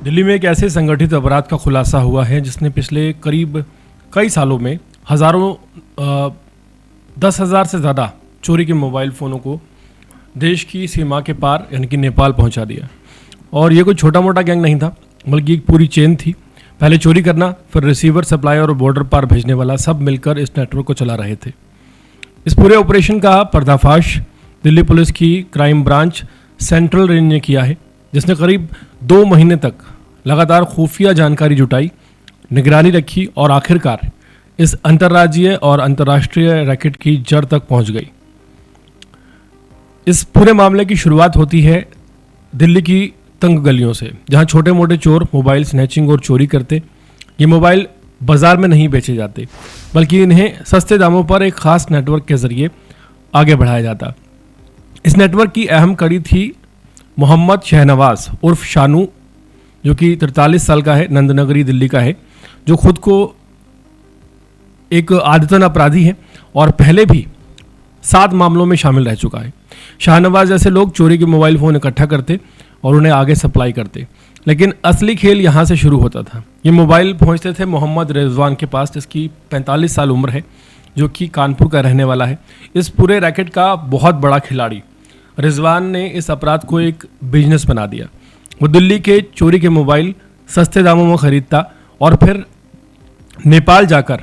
दिल्ली में एक ऐसे संगठित अपराध का खुलासा हुआ है जिसने पिछले करीब कई सालों में हज़ारों 10,000 से ज़्यादा चोरी के मोबाइल फ़ोनों को देश की सीमा के पार यानी कि नेपाल पहुंचा दिया। और ये कोई छोटा मोटा गैंग नहीं था, बल्कि एक पूरी चेन थी। पहले चोरी करना, फिर रिसीवर, सप्लायर और बॉर्डर पार भेजने वाला, सब मिलकर इस नेटवर्क को चला रहे थे। इस पूरे ऑपरेशन का पर्दाफाश दिल्ली पुलिस की क्राइम ब्रांच सेंट्रल रेंज ने किया है, जिसने करीब 2 महीने तक लगातार खुफिया जानकारी जुटाई, निगरानी रखी और आखिरकार इस अंतर्राज्यीय और अंतर्राष्ट्रीय रैकेट की जड़ तक पहुंच गई। इस पूरे मामले की शुरुआत होती है दिल्ली की तंग गलियों से, जहां छोटे मोटे चोर मोबाइल स्नैचिंग और चोरी करते। ये मोबाइल बाजार में नहीं बेचे जाते, बल्कि इन्हें सस्ते दामों पर एक खास नेटवर्क के जरिए आगे बढ़ाया जाता। इस नेटवर्क की अहम कड़ी थी मोहम्मद शहनवाज उर्फ शानू, जो कि 43 साल का है, नंदनगरी दिल्ली का है, जो खुद को एक आदतन अपराधी है और पहले भी 7 मामलों में शामिल रह चुका है। शाहनवाज जैसे लोग चोरी के मोबाइल फ़ोन इकट्ठा करते और उन्हें आगे सप्लाई करते, लेकिन असली खेल यहाँ से शुरू होता था। ये मोबाइल पहुँचते थे मोहम्मद रिजवान के पास, जिसकी 45 साल उम्र है, जो कि कानपुर का रहने वाला है। इस पूरे रैकेट का बहुत बड़ा खिलाड़ी रिजवान ने इस अपराध को एक बिजनेस बना दिया। वो दिल्ली के चोरी के मोबाइल सस्ते दामों में खरीदता और फिर नेपाल जाकर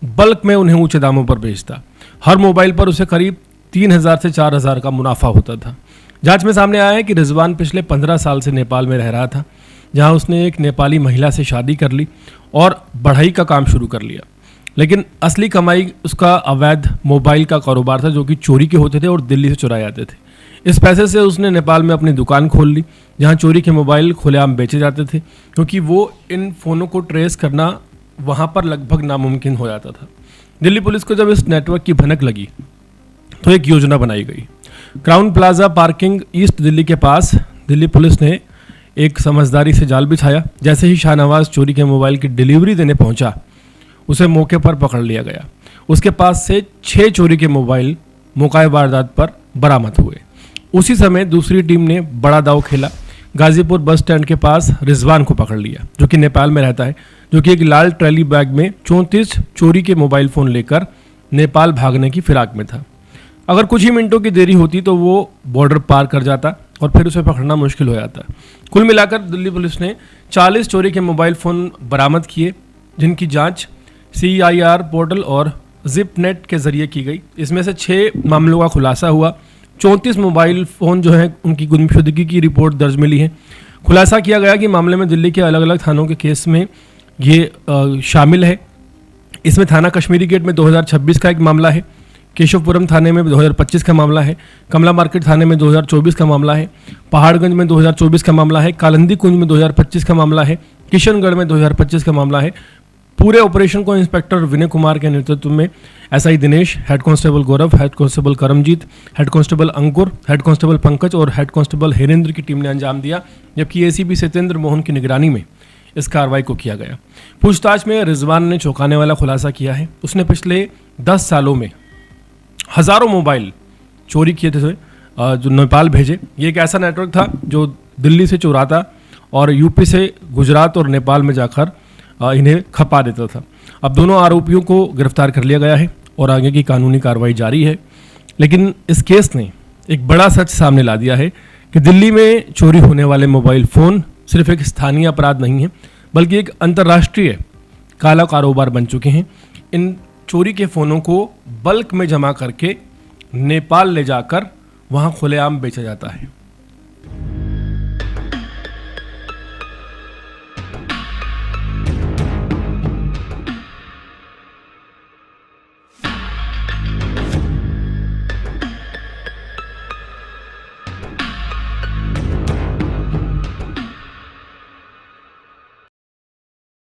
बल्क में उन्हें ऊंचे दामों पर बेचता। हर मोबाइल पर उसे करीब 3,000 से 4,000 का मुनाफा होता था। जांच में सामने आया है कि रिजवान पिछले 15 साल से नेपाल में रह रहा था, जहां उसने एक नेपाली महिला से शादी कर ली और बढ़ई का काम शुरू कर लिया। लेकिन असली कमाई उसका अवैध मोबाइल का कारोबार था, जो कि चोरी के होते थे और दिल्ली से चुराए जाते थे। इस पैसे से उसने नेपाल में अपनी दुकान खोल ली, जहां चोरी के मोबाइल खुलेआम बेचे जाते थे, क्योंकि वो इन फ़ोनों को ट्रेस करना वहां पर लगभग नामुमकिन हो जाता था। दिल्ली पुलिस को जब इस नेटवर्क की भनक लगी तो एक योजना बनाई गई। Crowne Plaza parking east Delhi के पास दिल्ली पुलिस ने एक समझदारी से जाल बिछाया। जैसे ही शाहनवाज चोरी के मोबाइल की डिलीवरी देने पहुंचा, उसे मौके पर पकड़ लिया गया। उसके पास से 6 चोरी के मोबाइल मौका वारदात पर बरामद हुए। उसी समय दूसरी टीम ने बड़ा दांव खेला। गाजीपुर बस स्टैंड के पास रिजवान को पकड़ लिया, जो कि नेपाल में रहता है, जो कि एक लाल ट्रैली बैग में 34 चोरी के मोबाइल फ़ोन लेकर नेपाल भागने की फिराक में था। अगर कुछ ही मिनटों की देरी होती तो वो बॉर्डर पार कर जाता और फिर उसे पकड़ना मुश्किल हो जाता। कुल मिलाकर दिल्ली पुलिस ने 40 चोरी के मोबाइल फ़ोन बरामद किए, जिनकी जांच CIR पोर्टल और जिपनेट के जरिए की गई। इसमें से 6 मामलों का खुलासा हुआ। 34 मोबाइल फ़ोन जो हैं उनकी गुमशुदगी की रिपोर्ट दर्ज मिली है। खुलासा किया गया कि मामले में दिल्ली के अलग अलग थानों के केस में ये शामिल है। इसमें थाना कश्मीरी गेट में 2026 का एक मामला है, केशवपुरम थाने में 2025 का मामला है, कमला मार्केट थाने में 2024 का मामला है, पहाड़गंज में 2024 का मामला है, कालंदी कुंज में 2025 का मामला है, किशनगढ़ में 2025 का मामला है। पूरे ऑपरेशन को इंस्पेक्टर विनय कुमार के नेतृत्व में SI Dinesh, head constable Gaurav, head constable Karamjeet, head constable Ankur, head constable Pankaj और हेड कांस्टेबल हेरेंद्र की टीम ने अंजाम दिया, जबकि ACP सत्येंद्र मोहन की निगरानी में इस कार्रवाई को किया गया। पूछताछ में रिजवान ने चौंकाने वाला खुलासा किया है। उसने पिछले 10 सालों में हज़ारों मोबाइल चोरी किए थे, जो नेपाल भेजे। ये एक ऐसा नेटवर्क था जो दिल्ली से चुराता और UP से गुजरात और नेपाल में जाकर इन्हें खपा देता था। अब दोनों आरोपियों को गिरफ्तार कर लिया गया है और आगे की कानूनी कार्रवाई जारी है। लेकिन इस केस ने एक बड़ा सच सामने ला दिया है कि दिल्ली में चोरी होने वाले मोबाइल फ़ोन सिर्फ एक स्थानीय अपराध नहीं है, बल्कि एक अंतर्राष्ट्रीय काला कारोबार बन चुके हैं। इन चोरी के फ़ोनों को बल्क में जमा करके नेपाल ले जाकर वहाँ खुलेआम बेचा जाता है।